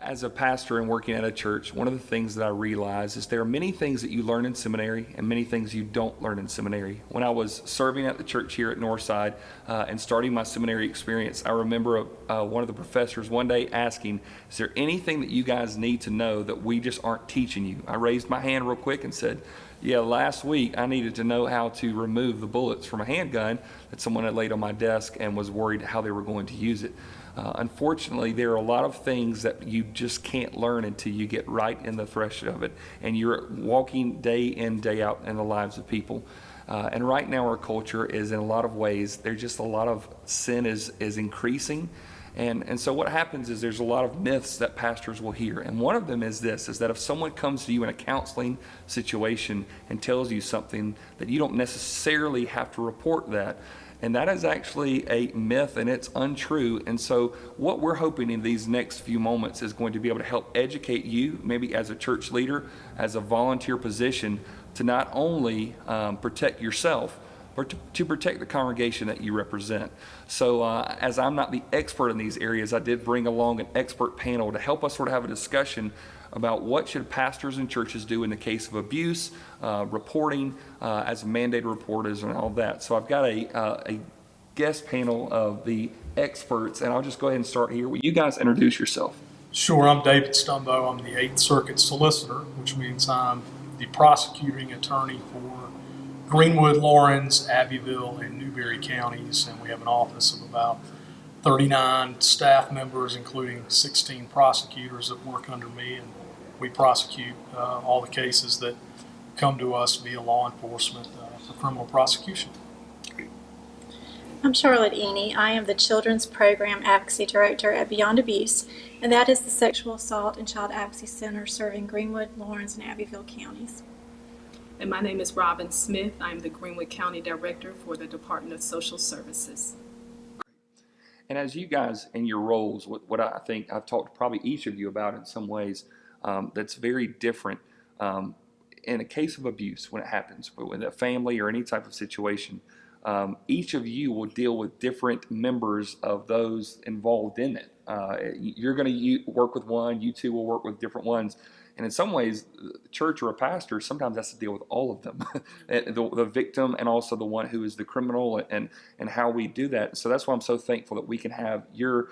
As a pastor and working at a church, one of the things that I realize is there are many things that you learn in seminary and many things you don't learn in seminary. When I was serving at the church here at Northside and starting my seminary experience, I remember one of the professors one day asking, is there anything that you guys need to know that we just aren't teaching you? I raised my hand real quick and said, yeah, last week I needed to know how to remove the bullets from a handgun that someone had laid on my desk and was worried how they were going to use it. Unfortunately, there are a lot of things that you just can't learn until you get right in the threshold of it, and you're walking day in, day out in the lives of people. And right now our culture is, in a lot of ways, there's just a lot of sin is increasing. And so what happens is there's a lot of myths that pastors will hear. And one of them is this, is that if someone comes to you in a counseling situation and tells you something, that you don't necessarily have to report that. And that is actually a myth, and it's untrue. And so what we're hoping in these next few moments is going to be able to help educate you, maybe as a church leader, as a volunteer position, to not only protect yourself, but to protect the congregation that you represent. So as I'm not the expert in these areas, I did bring along an expert panel to help us sort of have a discussion about what should pastors and churches do in the case of abuse, reporting as mandated reporters and all that. So I've got a guest panel of the experts, and I'll just go ahead and start here. Will you guys introduce yourself? Sure, I'm David Stumbo. I'm the 8th Circuit Solicitor, which means I'm the prosecuting attorney for Greenwood, Lawrence, Abbeville, and Newberry counties, and we have an office of about 39 staff members, including 16 prosecutors that work under me, and we prosecute all the cases that come to us via law enforcement for criminal prosecution. I'm Charlotte Ehney. I am the Children's Program Advocacy Director at Beyond Abuse, and that is the Sexual Assault and Child Advocacy Center serving Greenwood, Lawrence, and Abbeville counties. And my name is Robin Smith. I'm the Greenwood County Director for the Department of Social Services. And as you guys in your roles, what I think I've talked to probably each of you about in some ways, that's very different. In a case of abuse, when it happens, with a family or any type of situation, each of you will deal with different members of those involved in it. You're going to work with one, you two will work with different ones. And in some ways, the church or a pastor sometimes has to deal with all of them, the victim and also the one who is the criminal, and how we do that. So that's why I'm so thankful that we can have your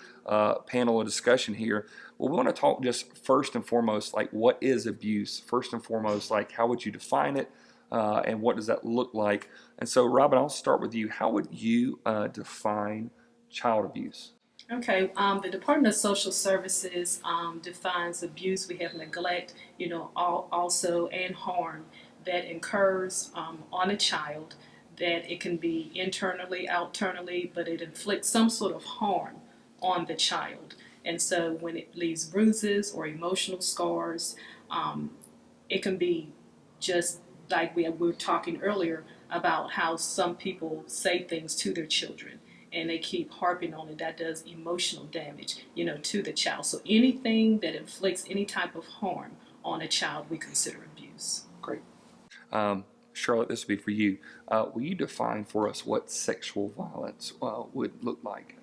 panel of discussion here. Well, we want to talk just first and foremost, like, what is abuse? First and foremost, like, how would you define it? And what does that look like? And so, Robin, I'll start with you. How would you define child abuse? Okay, the Department of Social Services defines abuse. We have neglect, also, and harm that occurs on a child, that it can be internally, externally, but it inflicts some sort of harm on the child. And so when it leaves bruises or emotional scars, it can be just like we were talking earlier about how some people say things to their children, and they keep harping on it. That does emotional damage, to the child. So anything that inflicts any type of harm on a child, we consider abuse. Great. Charlotte, this would be for you. Will you define for us what sexual violence would look like?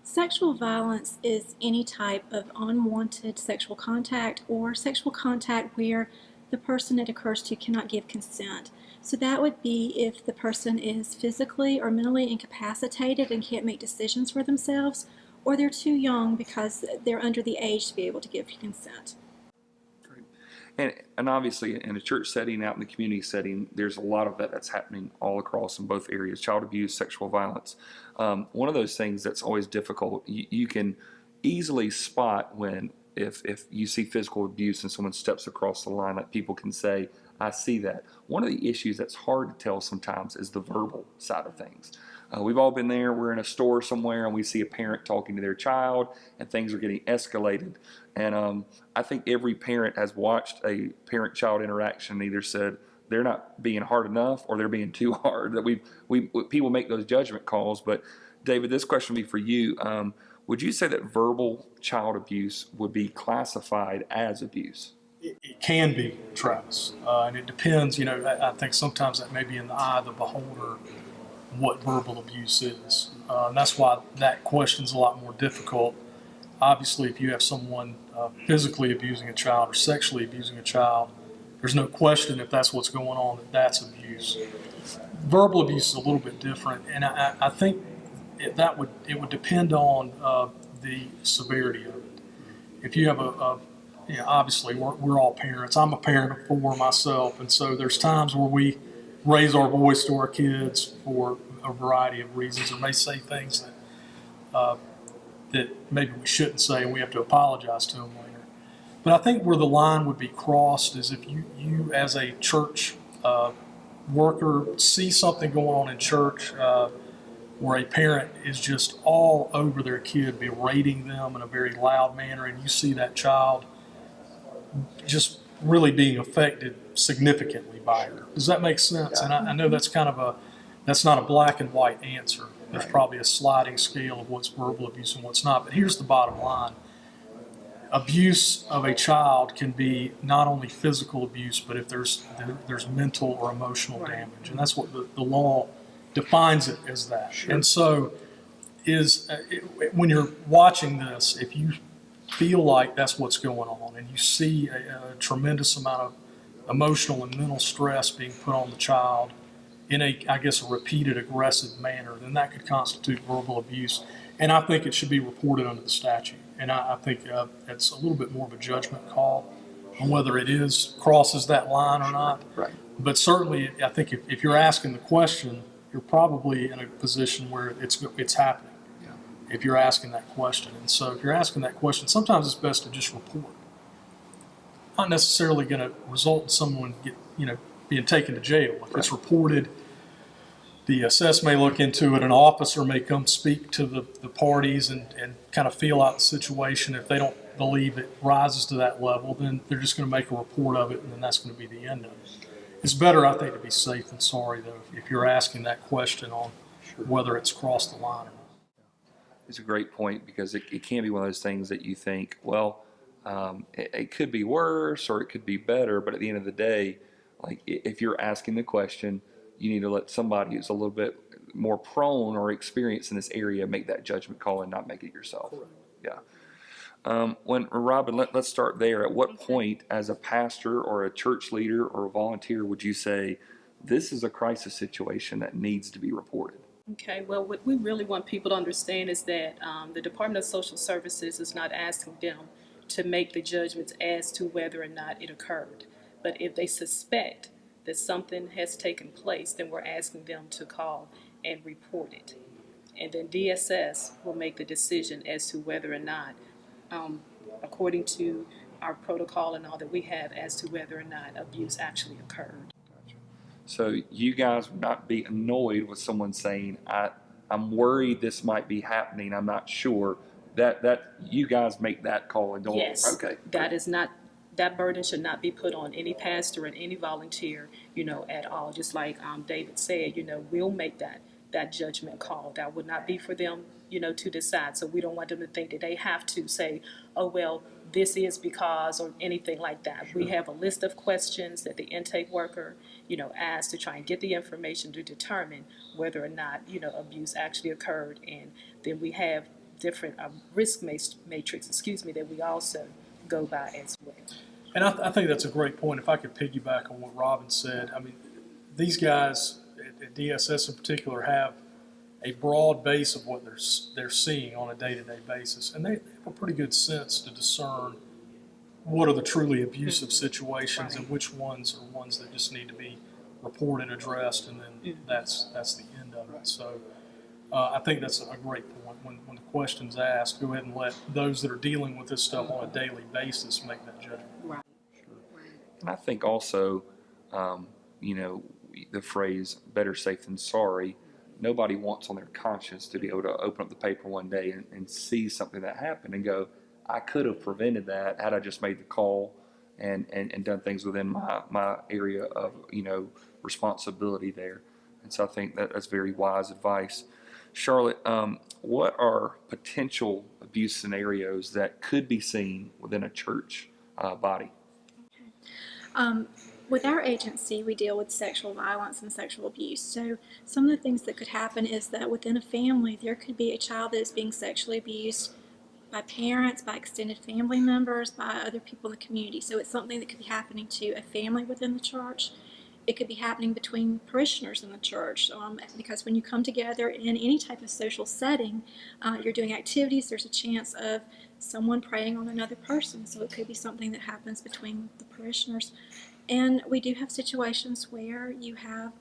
Sexual violence is any type of unwanted sexual contact or sexual contact where the person it occurs to cannot give consent. So that would be if the person is physically or mentally incapacitated and can't make decisions for themselves, or they're too young because they're under the age to be able to give consent. Great. And obviously in a church setting, out in the community setting, there's a lot of that's happening all across in both areas: child abuse, sexual violence. One of those things that's always difficult, you can easily spot when if you see physical abuse and someone steps across the line, like people can say, I see that. One of the issues that's hard to tell sometimes is the verbal side of things. We've all been there. We're in a store somewhere and we see a parent talking to their child and things are getting escalated. And I think every parent has watched a parent-child interaction and either said they're not being hard enough or they're being too hard. That people make those judgment calls. But David, this question would be for you. Would you say that verbal child abuse would be classified as abuse? It can be, Travis, and it depends. I think sometimes that may be in the eye of the beholder what verbal abuse is. And that's why that question's a lot more difficult Obviously, if you have someone physically abusing a child or sexually abusing a child, there's no question if that's what's going on that that's abuse. Verbal abuse is a little bit different, and I think it would depend on the severity of it. If you have obviously we're all parents. I'm a parent of 4 myself, and so there's times where we raise our voice to our kids for a variety of reasons, and may say things that maybe we shouldn't say, and we have to apologize to them later. But I think where the line would be crossed is if you as a church worker see something going on in church where a parent is just all over their kid, berating them in a very loud manner, and you see that child just really being affected significantly by her. Does that make sense? And I know that's that's not a black and white answer. There's probably a sliding scale of what's verbal abuse and what's not. But here's the bottom line. Abuse of a child can be not only physical abuse, but if there's mental or emotional damage. And that's what the law defines it as that. Sure. And so when you're watching this, if you feel like that's what's going on and you see a tremendous amount of emotional and mental stress being put on the child in a repeated aggressive manner, then that could constitute verbal abuse. And I think it should be reported under the statute. And I think it's a little bit more of a judgment call on whether it crosses that line or not. Right. But certainly, I think if you're asking the question, you're probably in a position where it's happening. Yeah. If you're asking that question. And so if you're asking that question, sometimes it's best to just report. Not necessarily going to result in someone being taken to jail. If it's reported, the assess may look into it, an officer may come speak to the parties and kind of feel out the situation. If they don't believe it rises to that level, then they're just going to make a report of it, and then that's going to be the end of it. It's better, I think, to be safe than sorry, though, if you're asking that question on whether it's crossed the line or not. It's a great point, because it can be one of those things that you think, well, it could be worse or it could be better, but at the end of the day, like, if you're asking the question, you need to let somebody who's a little bit more prone or experienced in this area make that judgment call and not make it yourself. Correct. Yeah. Robin, let's start there. At what point, as a pastor or a church leader or a volunteer, would you say this is a crisis situation that needs to be reported? Okay, well, what we really want people to understand is that the Department of Social Services is not asking them to make the judgments as to whether or not it occurred. But if they suspect that something has taken place, then we're asking them to call and report it. And then DSS will make the decision as to whether or not, according to our protocol and all that we have, as to whether or not abuse actually occurred. Gotcha. So you guys would not be annoyed with someone saying, I'm worried this might be happening, I'm not sure, that you guys make that call and don't. Yes. Okay. That burden should not be put on any pastor and any volunteer, at all. Just like David said, we'll make that judgment call. That would not be for them, to decide. So we don't want them to think that they have to say, oh, well, this is because, or anything like that. Sure. We have a list of questions that the intake worker, asks to try and get the information to determine whether or not, abuse actually occurred. And then we have different risk matrix, that we also go by as well. And I think that's a great point. If I could piggyback on what Robin said, I mean, these guys at DSS in particular have a broad base of what they're seeing on a day-to-day basis, and they have a pretty good sense to discern what are the truly abusive situations and which ones are ones that just need to be reported, addressed, and then that's the end of it. So I think that's a great point. When the question's asked, go ahead and let those that are dealing with this stuff on a daily basis make that judgment. Right. Sure. And I think also, the phrase "better safe than sorry." Nobody wants on their conscience to be able to open up the paper one day and see something that happened and go, "I could have prevented that had I just made the call and done things within my area of responsibility there." And so I think that's very wise advice. Charlotte, what are potential abuse scenarios that could be seen within a church body? With our agency, we deal with sexual violence and sexual abuse. So some of the things that could happen is that within a family, there could be a child that is being sexually abused by parents, by extended family members, by other people in the community. So it's something that could be happening to a family within the church. It could be happening between parishioners in the church, because when you come together in any type of social setting, you're doing activities, there's a chance of someone preying on another person. So it could be something that happens between the parishioners. And we do have situations where you have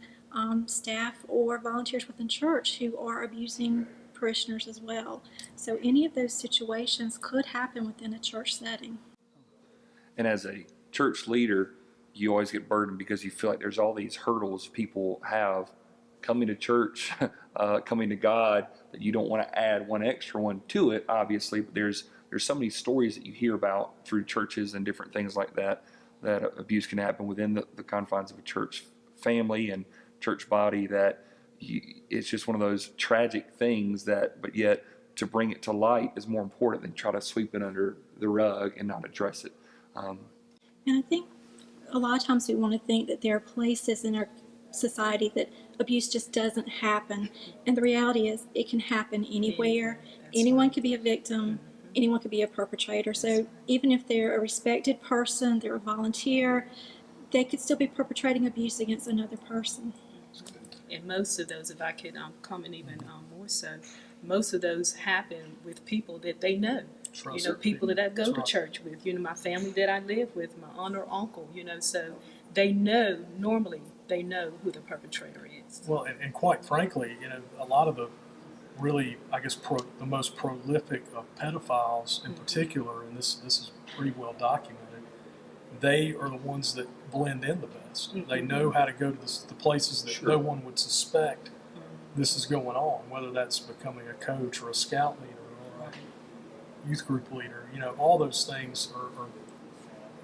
staff or volunteers within church who are abusing parishioners as well. So any of those situations could happen within a church setting. And as a church leader, you always get burdened because you feel like there's all these hurdles people have coming to church, coming to God, that you don't want to add one extra one to it, obviously. But there's so many stories that you hear about through churches and different things like that, that abuse can happen within the confines of a church family and church body, that it's just one of those tragic things that, but yet to bring it to light is more important than try to sweep it under the rug and not address it. And I think a lot of times we want to think that there are places in our society that abuse just doesn't happen. And the reality is it can happen anywhere. Anyone could be a victim. Anyone could be a perpetrator. So even if they're a respected person, they're a volunteer, they could still be perpetrating abuse against another person. And most of those, if I could comment even more so, most of those happen with people that they know. People that I go to church with, my family that I live with, my aunt or uncle, so they know, normally they know who the perpetrator is. Well, and quite frankly, a lot of the really, I guess, the most prolific of pedophiles in particular, and this is pretty well documented, they are the ones that blend in the best. Mm-hmm. They know how to go to the places that no one would suspect this is going on, whether that's becoming a coach or a scout leader or a youth group leader. All those things are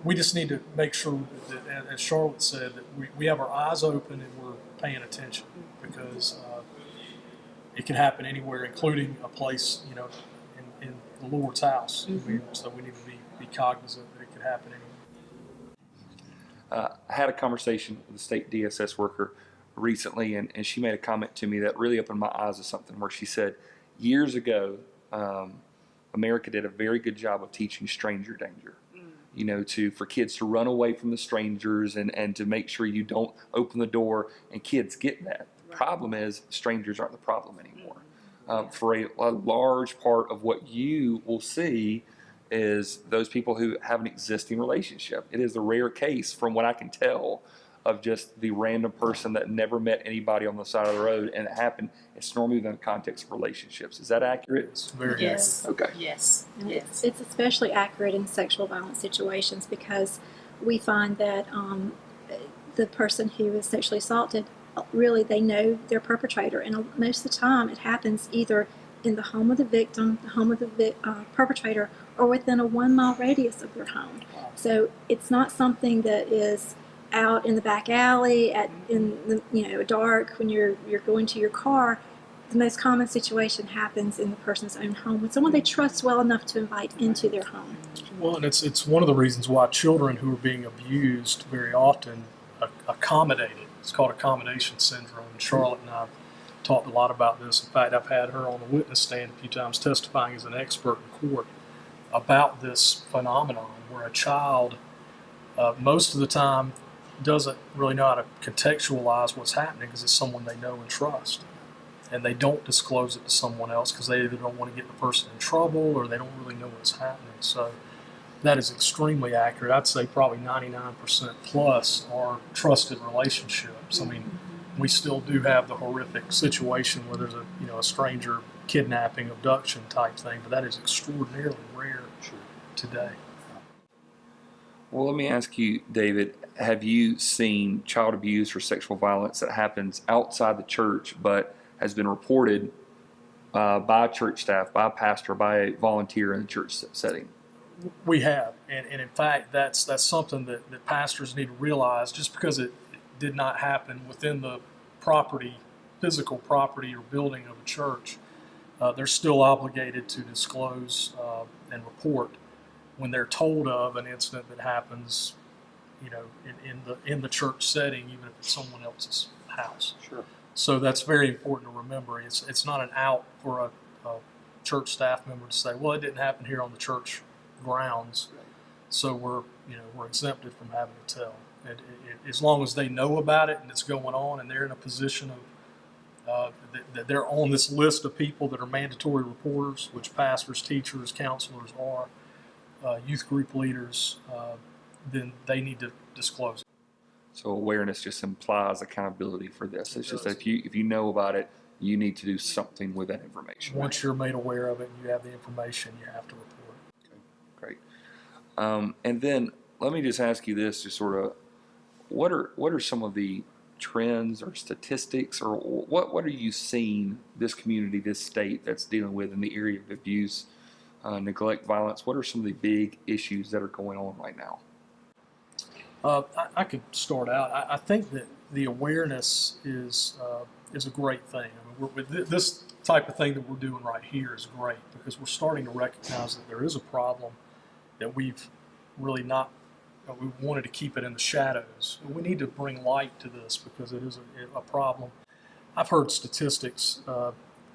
we just need to make sure that, as Charlotte said, that we have our eyes open and we're paying attention, because it can happen anywhere, including a place, in the Lord's house. Mm-hmm. So we need to be cognizant that it could happen anywhere. I had a conversation with a state DSS worker recently, and she made a comment to me that really opened my eyes to something, where she said, years ago, America did a very good job of teaching stranger danger. For kids to run away from the strangers and to make sure you don't open the door, and kids get that. The problem is strangers aren't the problem anymore. For a large part of what you will see is those people who have an existing relationship. It is the rare case, from what I can tell, of just the random person that never met anybody on the side of the road, and it happened. It's normally within the context of relationships. Is that accurate? It's very yes. accurate. Okay. Yes. And yes. It's especially accurate in sexual violence situations, because we find that the person who is sexually assaulted, really they know their perpetrator, and most of the time it happens either in the home of the victim, the home of the perpetrator, or within a 1 mile radius of their home. So it's not something that is out in the back alley in the dark when you're going to your car. The most common situation happens in the person's own home, with someone they trust well enough to invite into their home. Well, and it's one of the reasons why children who are being abused very often accommodate it. It's called accommodation syndrome. And Charlotte and I have talked a lot about this. In fact, I've had her on the witness stand a few times testifying as an expert in court about this phenomenon, where a child most of the time doesn't really know how to contextualize what's happening, because it's someone they know and trust. And they don't disclose it to someone else because they either don't want to get the person in trouble, or they don't really know what's happening. So that is extremely accurate. I'd say probably 99% plus are trusted relationships. I mean, we still do have the horrific situation where there's a stranger kidnapping, abduction type thing, but that is extraordinarily rare today. Well, let me ask you, David, have you seen child abuse or sexual violence that happens outside the church but has been reported by church staff, by a pastor, by a volunteer in the church setting? We have, and in fact, that's something that pastors need to realize. Just because it did not happen within the physical property or building of a church, they're still obligated to disclose and report when they're told of an incident that happens, in the church setting, even if it's someone else's house. Sure. So that's very important to remember. It's not an out for church staff member to say, well, it didn't happen here on the church grounds, so we're exempted from having to tell. And as long as they know about it and it's going on, and they're in a position of that they're on this list of people that are mandatory reporters, which pastors, teachers, counselors are, youth group leaders, then they need to disclose it. So awareness just implies accountability for this. It's just that if you know about it, you need to do something with that information. Once you're made aware of it and you have the information, you have to report it. Okay, great. And then let me just ask you this: just sort of, what are some of the trends or statistics, or what are you seeing this community, this state that's dealing with in the area of abuse, neglect, violence? What are some of the big issues that are going on right now? I could start out. I think that the awareness is a great thing. I mean, with this type of thing that we're doing right here is great, because we're starting to recognize that there is a problem that we've really not. We wanted to keep it in the shadows. We need to bring light to this because it is a problem. I've heard statistics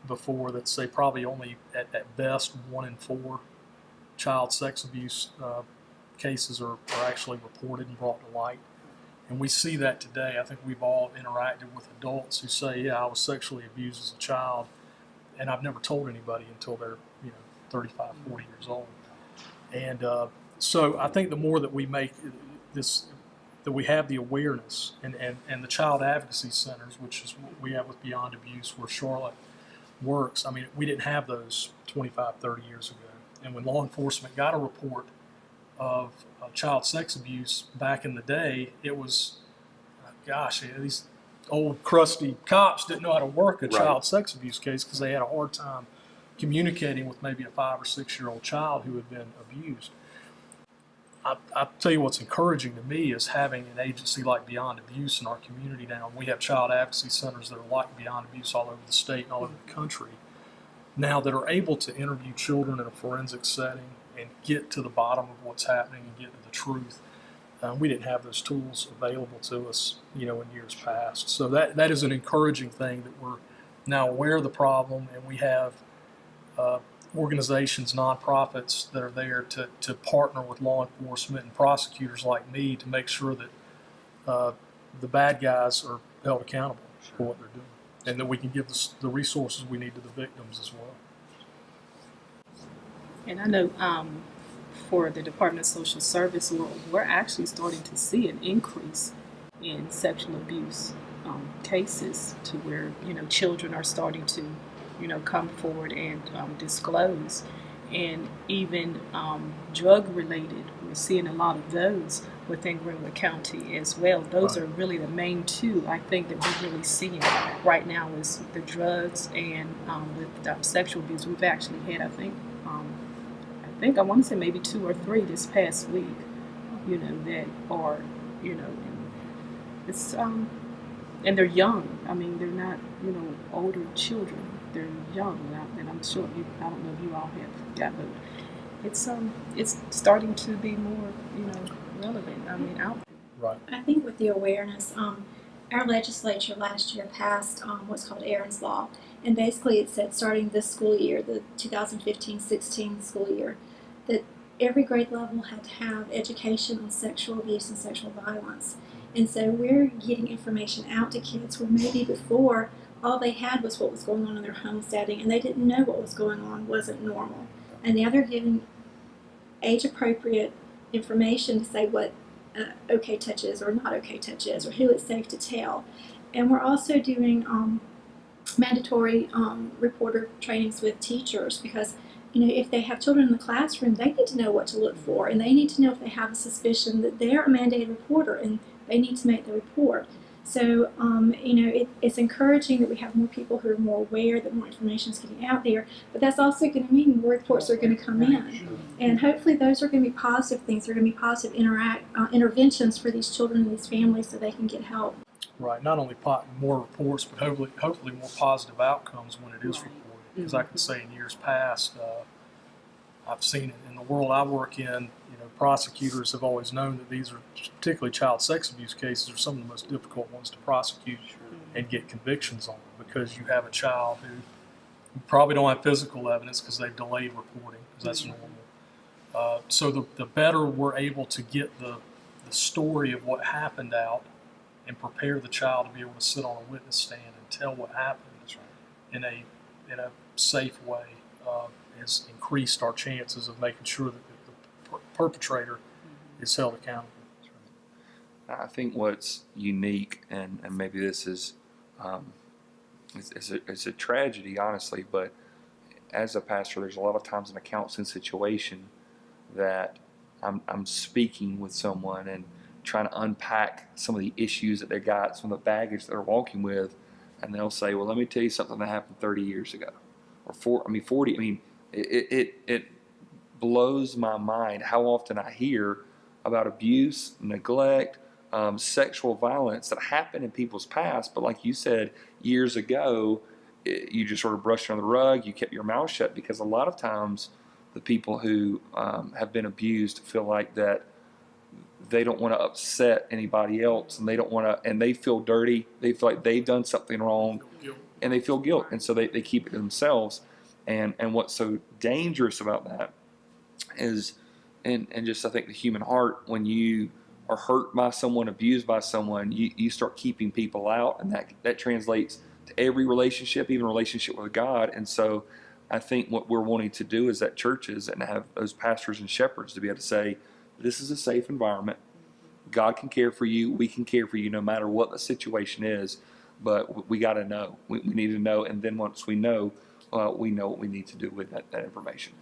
before that say probably only at best 1 in 4 child sex abuse cases are actually reported and brought to light. And we see that today. I think we've all interacted with adults who say, yeah, I was sexually abused as a child, and I've never told anybody until they're 35, 40 years old. And so I think the more that we make this, that we have the awareness, and the child advocacy centers, which is what we have with Beyond Abuse, where Charlotte works. I mean, we didn't have those 25, 30 years ago. And when law enforcement got a report of child sex abuse back in the day, it was, these old crusty cops didn't know how to work a child sex abuse case because they had a hard time communicating with maybe a 5 or 6 year old child who had been abused. I'll tell you what's encouraging to me is having an agency like Beyond Abuse in our community now. We have child advocacy centers that are like Beyond Abuse all over the state and all over the country now, that are able to interview children in a forensic setting and get to the bottom of what's happening and get to the truth. We didn't have those tools available to us, in years past. So that is an encouraging thing, that we're now aware of the problem, and we have organizations, nonprofits that are there to partner with law enforcement and prosecutors like me to make sure that the bad guys are held accountable for what they're doing, and that we can give the resources we need to the victims as well. And I know for the Department of Social Service, we're actually starting to see an increase in sexual abuse cases, to where children are starting to come forward and disclose. And even drug related, we're seeing a lot of those within Greenwood County as well. Those are really the main two I think that we're really seeing right now, is the drugs and with sexual abuse. We've actually had, I want to say maybe 2 or 3 this past week, that are, it's and they're young. I mean, they're not older children. They're young, and I'm sure I don't know if you all have got, but it's starting to be more relevant. I mean, out there. Right. I think with the awareness, our legislature last year passed what's called Aaron's Law, and basically it said starting this school year, the 2015-16 school year, that every grade level had to have education on sexual abuse and sexual violence. And so we're getting information out to kids where maybe before all they had was what was going on in their home setting, and they didn't know what was going on wasn't normal. And now they're giving age-appropriate information to say what okay touch is or not okay touch is, or who it's safe to tell. And we're also doing mandatory reporter trainings with teachers, because if they have children in the classroom, they need to know what to look for, and they need to know if they have a suspicion that they're a mandated reporter and they need to make the report. So, it's encouraging that we have more people who are more aware, that more information is getting out there, but that's also going to mean more reports are going to come in. And hopefully those are going to be positive things. They're going to be positive interventions for these children and these families so they can get help. Right. Not only more reports, but hopefully more positive outcomes when it is reported. Because I can say in years past, I've seen it in the world I work in. Prosecutors have always known that these are, particularly child sex abuse cases, are some of the most difficult ones to prosecute and get convictions on, because you have a child who We probably don't have physical evidence because they've delayed reporting, because that's normal. So the better we're able to get the story of what happened out and prepare the child to be able to sit on a witness stand and tell what happened in a safe way, has increased our chances of making sure that the perpetrator is held accountable. I think what's unique, and maybe this is it's a tragedy, honestly, but as a pastor, there's a lot of times in a counseling situation that I'm speaking with someone and trying to unpack some of the issues that they got, some of the baggage that they're walking with, and they'll say, well, let me tell you something that happened 30 years ago, or 40. I mean, it blows my mind how often I hear about abuse, neglect, sexual violence that happened in people's past, but like you said, years ago, you just sort of brushed it under the rug, you kept your mouth shut, because a lot of times the people who have been abused feel like that they don't want to upset anybody else, and they don't want to, and they feel dirty, they feel like they've done something wrong, and they feel guilt, and so they keep it to themselves. And what's so dangerous about that is, and just I think the human heart, when you are hurt by someone, abused by someone, you start keeping people out, and that translates to every relationship, even relationship with God. And so I think what we're wanting to do is at churches and have those pastors and shepherds to be able to say, this is a safe environment. God can care for you. We can care for you no matter what the situation is. But we got to know. We need to know. And then once we know what we need to do with that information.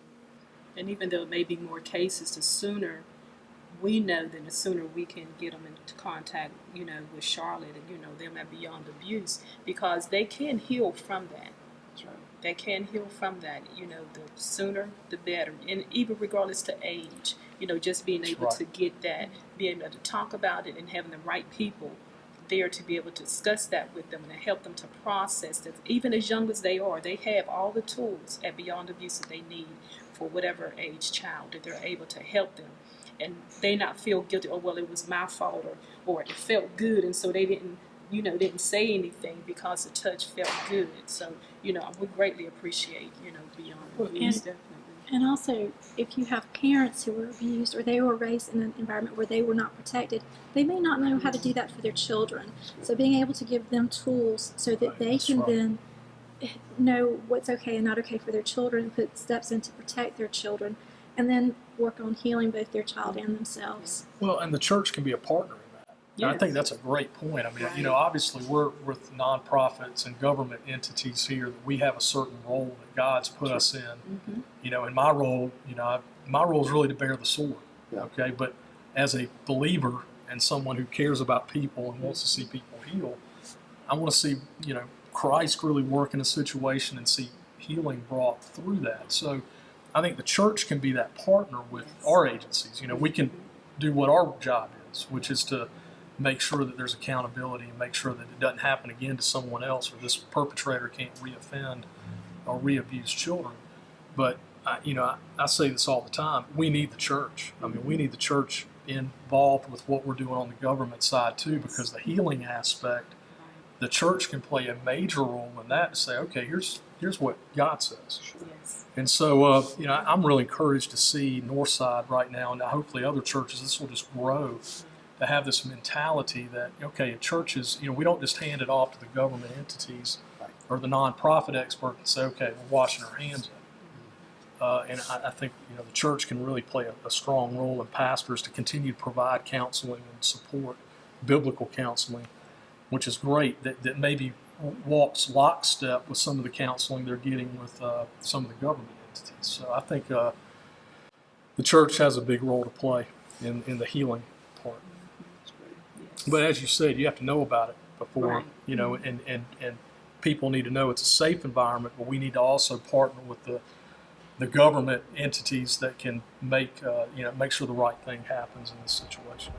And even though it may be more cases, the sooner we know, then the sooner we can get them into contact, with Charlotte and, them at Beyond Abuse, because they can heal from that. That's right. They can heal from that. The sooner, the better. And even regardless to age, just being able to get that, being able to talk about it and having the right people there to be able to discuss that with them and to help them to process it. Even as young as they are, they have all the tools at Beyond Abuse that they need for whatever age child, that they're able to help them. And they not feel guilty, oh, well, it was my fault, or it felt good, and so they didn't say anything because the touch felt good. So, we greatly appreciate, Beyond Abuse, definitely. And also, if you have parents who were abused or they were raised in an environment where they were not protected, they may not know how to do that for their children. So being able to give them tools so that they can then know what's okay and not okay for their children, put steps in to protect their children, and then work on healing both their child and themselves. Well, and the church can be a partner in that. Yes. I think that's a great point. I mean, obviously we're with nonprofits and government entities here that we have a certain role that God's put us in. Mm-hmm. And my role, my role is really to bear the sword. Yeah. Okay, but as a believer and someone who cares about people and wants to see people heal, I want to see, Christ really work in a situation and see healing brought through that. So I think the church can be that partner with our agencies. We can do what our job is, which is to make sure that there's accountability and make sure that it doesn't happen again to someone else, or this perpetrator can't reoffend or re-abuse children. But I say this all the time. We need the church. I mean, we need the church involved with what we're doing on the government side too, because the healing aspect, the church can play a major role in that, to say, okay, here's what God says. Yes. And so, I'm really encouraged to see Northside right now, and hopefully other churches, this will just grow, to have this mentality that, okay, a church is, we don't just hand it off to the government entities or the nonprofit expert and say, okay, we're washing our hands of it. And I think, the church can really play a strong role in pastors to continue to provide counseling and support, biblical counseling, which is great, that maybe walks lockstep with some of the counseling they're getting with some of the government entities. So I think the church has a big role to play in the healing part. Yes. But as you said, you have to know about it before, Right. And people need to know it's a safe environment, but we need to also partner with the government entities that can make sure the right thing happens in this situation.